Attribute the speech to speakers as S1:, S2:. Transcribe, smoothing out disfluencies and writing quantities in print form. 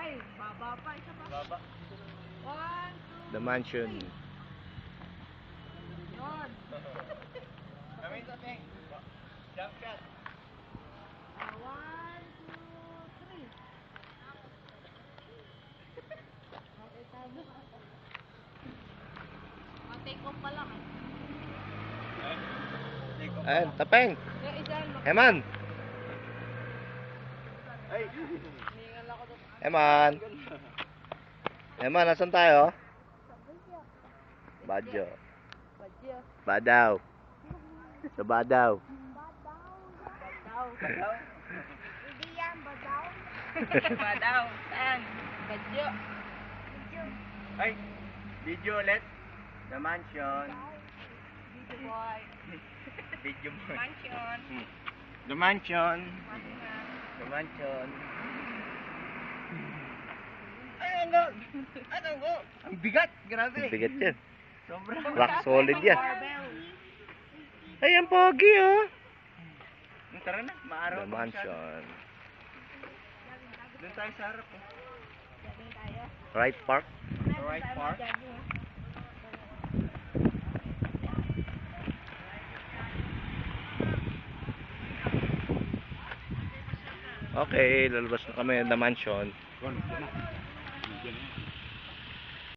S1: Ay, baba pa. Isa pa.
S2: Baba.
S1: 1, 2.
S3: The mansion.
S1: Yun.
S2: Kami sa Teng. Jump shot.
S1: 1, 2, 3. Okay, tama. Take off pa lang
S3: Ayan, tapeng.
S1: Isa,
S3: Eman.
S2: Ay.
S1: Hiningal ako doon.
S3: Eman. Eman, nasan tayo? Badyo.
S1: Badyo.
S3: Badaw. Sa Badaw.
S1: Badaw.
S2: Badaw.
S1: Hindi yan, badaw. Badaw. Saan? Badyo.
S2: Ay. Video ulit. The mansion.
S1: Video boy.
S2: Video mo.
S1: Mansion.
S2: The mansion.
S1: Mansion.
S2: The mansion. Ay, ano? Ano mo? Ang bigat. Grabe.
S3: Ang bigat yan.
S2: Sobra.
S3: Rock solid yan.
S1: Barbell.
S3: Ay, ang pogi oh.
S2: Tara na. Maaraw
S3: The
S2: pa masyado.
S3: mansion.
S2: Doon tayo sa harap.
S1: Jogging tayo.
S3: Right park.
S2: The right park.
S1: Jogging.
S3: Okay, lalabas na kami ng The mansion.